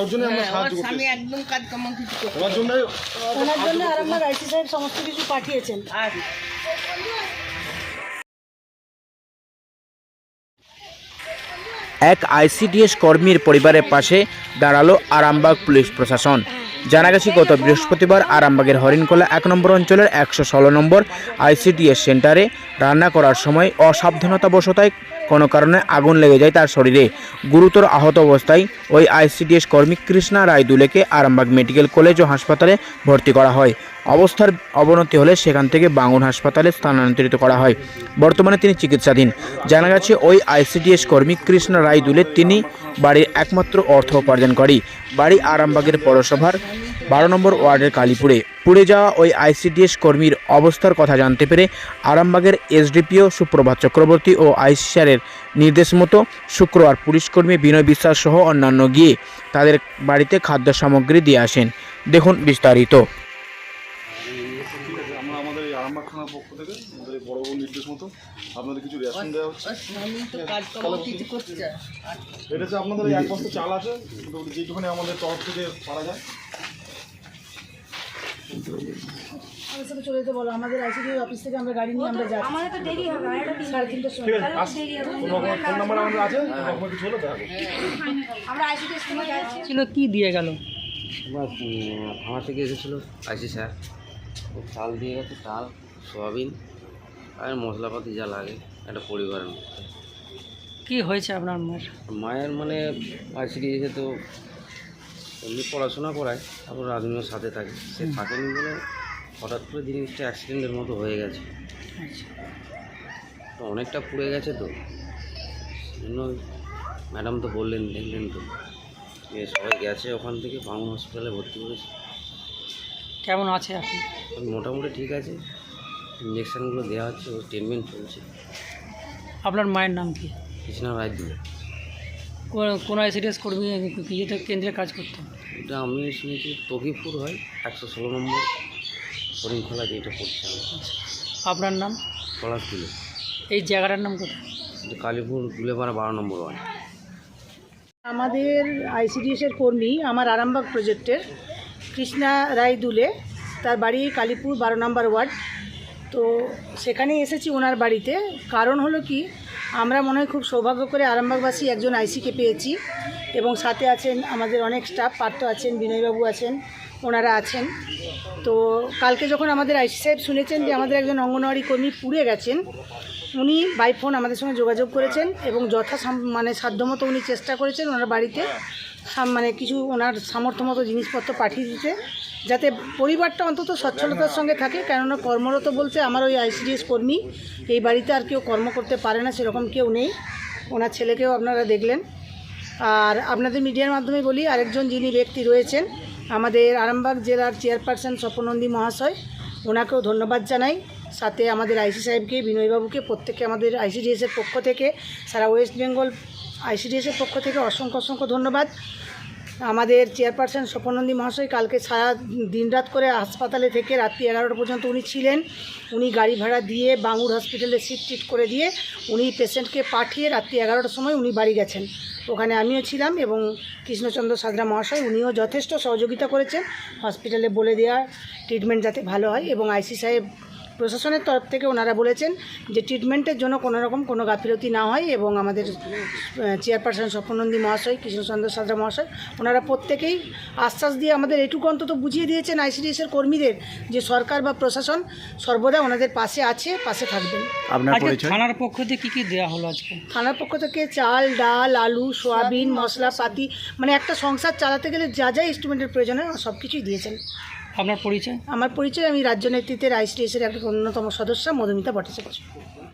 ওর জন্য আমরা সাহায্য করতে আমি একদম কাজ কাম কিছু করতে ওর জন্য আরামবাগ আইসি সাহেব সমস্ত কিছু পাঠিয়েছেন। আর এক আইসিডিএস কর্মীর পরিবারের পাশে দাঁড়ালো আরামবাগ পুলিশ প্রশাসন। জানা গেছে গত বৃহস্পতিবার আরামবাগের হরিণখোলা 1 নম্বর অঞ্চলের 116 নম্বর আইসিডিএস সেন্টারে রান্না করার সময় অসাবধানতাবশতায় কোনো কারণে আগুন লেগে যায় তার শরীরে। গুরুতর আহত অবস্থায় ওই আইসিডিএস কর্মী কৃষ্ণা রায়দুলেকে আরামবাগ মেডিকেল কলেজ ও হাসপাতালে ভর্তি করা হয়। অবস্থার অবনতি হলে সেখান থেকে বাঙ্গুর হাসপাতালে স্থানান্তরিত করা হয়। বর্তমানে তিনি চিকিৎসাধীন। জানা গেছে ওই আইসিডিএস কর্মী কৃষ্ণা রায়দুলে তিনি বাড়ির একমাত্র অর্থ উপার্জনকারী। বাড়ি আরামবাগের পৌরসভার 12 নম্বর ওয়ার্ডের কালীপুরে। পুড়ে যাওয়া ওই আইসিডিএস কর্মীর অবস্থার কথা জানতে পেরে আরামবাগের এসডিপিও সুপ্রভাত চক্রবর্তী ও আইসি স্যারের নির্দেশ মতো শুক্রবার পুলিশকর্মী বিনয় বিশ্বাস সহ অন্যান্য গিয়ে তাদের বাড়িতে খাদ্য সামগ্রী দিয়ে আসেন। দেখুন বিস্তারিত। আমরা আমাদের এই আরামবাগ থানার পক্ষ থেকে আমাদের এই বড় নির্দেশ মতো আপনাদের কিছু রেশন দেওয়া হচ্ছে। আমি তো কাজ কাম কিছু করতে চাই। এটা হচ্ছে আপনাদের এই 1 বস্তা চাল আছে, মোটামুটি যেটুখানি আমাদের তরফ থেকে পারা যায়। আমাদের সাথে চলে যেতে বলো, আমাদের আইসিডি অফিস থেকে আমরা গাড়ি নিয়ে আমরা যাই। আমাদের তো দেরি হবে, আর এটা 3:30টার সময়। ঠিক আছে, ফোন নাম্বার আমাদের আছে, আপনার কিছু হলে দেখা করুন। আমরা আইসিডি স্কুলে যাচ্ছি। ছিল কি দিয়ে গেল? থানা থেকে এসেছিলো আইসি স্যার, ও চাল দিয়ে গেছে, চাল, সোয়াবিন আর মশলাপাতি যা লাগে একটা পরিবারের মধ্যে। কি হয়েছে আপনার মায়ের মানে আইসিডি এসে তো এমনি পড়াশোনা করায়, তারপর রাজনীতির সাথে থাকে, সে থাকেনি বলে হঠাৎ করে জিনিসটা অ্যাক্সিডেন্টের মতো হয়ে গেছে। তো অনেকটা পুড়ে গেছে, তো জন্য ম্যাডাম তো বললেন, দেখলেন তো যে সবাই গেছে ওখান থেকে বাংলা হসপিটালে ভর্তি করেছে। কেমন আছে এখন? মোটামুটি ঠিক আছে, ইঞ্জেকশানগুলো দেওয়া হচ্ছে, ওর ট্রিটমেন্ট চলছে। আপনার মায়ের নাম কি? কৃষ্ণা রায়দুলে। কোন আইসিডিএস কর্মী ইয়েতে কেন্দ্রে কাজ করতেন? এটা আমি শুনেছি তকিপুর হয়, 116 নম্বর হরিণখোলা যেটা পড়ছে আপনার নাম? পলাশ দুলে। এই জায়গাটার নাম কোথায়? এটা কালীপুর দুলেপাড়া 12 নম্বর ওয়ার্ড। আমাদের আইসিডিএসের কর্মী আমার আরামবাগ প্রজেক্টের কৃষ্ণা রায়দুলে, তার বাড়ি কালীপুর 12 নম্বর ওয়ার্ড। তো সেখানে এসেছি ওনার বাড়িতে। কারণ হলো কি, আমরা মনে হয় খুব সৌভাগ্য করে আরামবাগবাসী একজন আইসিকে পেয়েছি, এবং সাথে আছেন আমাদের অনেক স্টাফ, পার্থ আছেন, বিনয়বাবু আছেন, ওনারা আছেন। তো কালকে যখন আমাদের আইসি সাহেব শুনেছেন যে আমাদের একজন অঙ্গনওয়াড়ি কর্মী পুড়ে গেছেন, উনি বাই ফোন আমাদের সঙ্গে যোগাযোগ করেছেন এবং সাধ্যমতো উনি চেষ্টা করেছেন ওনার বাড়িতে কিছু ওনার সামর্থ্য মতো জিনিসপত্র পাঠিয়ে দিতে, যাতে পরিবারটা অন্তত সচ্ছলতার সঙ্গে থাকে। কেননা কর্মরত বলতে আমার ওই আইসিডিএস কর্মী, এই বাড়িতে আর কেউ কর্ম করতে পারে না, সেরকম কেউ নেই। ওনার ছেলেকেও আপনারা দেখলেন। আর আপনাদের মিডিয়ার মাধ্যমে বলি, আরেকজন যিনি ব্যক্তি রয়েছেন আমাদের আরামবাগ জেলার চেয়ারপারসন স্বপনন্দী মহাশয়, ওনাকেও ধন্যবাদ জানাই। সাথে আমাদের আইসি সাহেবকে, বিনয়বাবুকে, প্রত্যেকে আমাদের আইসিডিএসের পক্ষ থেকে, সারা ওয়েস্ট বেঙ্গল আইসিডিএসের পক্ষ থেকে অসংখ্য ধন্যবাদ। আমাদের চেয়ারপারসন স্বপনন্দী মহাশয় কালকে সারা দিনরাত করে হাসপাতালে থেকে রাত্রি 11টা পর্যন্ত উনি ছিলেন। উনি গাড়ি ভাড়া দিয়ে বাঙ্গুর হসপিটালে সিট করে দিয়ে উনি পেশেন্টকে পাঠিয়ে রাত্রি 11টার সময় উনি বাড়ি গেছেন। ওখানে আমিও ছিলাম এবং কৃষ্ণচন্দ্র সাদরা মহাশয়, উনিও যথেষ্ট সহযোগিতা করেছেন হসপিটালে বলে দেওয়া ট্রিটমেন্ট যাতে ভালো হয়। এবং আইসি সাহেব প্রশাসনের তরফ থেকে ওনারা বলেছেন যে ট্রিটমেন্টের জন্য কোনো গাফিলতি না হয়, এবং আমাদের চেয়ারপারসন স্বপনন্দী মহাশয়, কৃষ্ণচন্দ্র সাদরা মহাশয়, ওনারা প্রত্যেকেই আশ্বাস দিয়ে আমাদের এটুকু অন্তত বুঝিয়ে দিয়েছেন আইসিডিএসের কর্মীদের যে সরকার বা প্রশাসন সর্বদা ওনাদের পাশে আছে, পাশে থাকবেন। আপনার পরিচয়? থানার পক্ষ থেকে কী দেওয়া হলো আজকে? থানার পক্ষ থেকে চাল, ডাল, আলু, সোয়াবিন, মশলাপাতি, একটা সংসার চালাতে গেলে যা যা ইনস্ট্রুমেন্টের প্রয়োজন হয় সব কিছুই দিয়েছেন। আপনার পরিচয়? আমার পরিচয়, আমি রাজ্য নেতৃত্বের আইসিডিএসের একটা অন্যতম সদস্য মধুমিতা ভট্টাচার্য।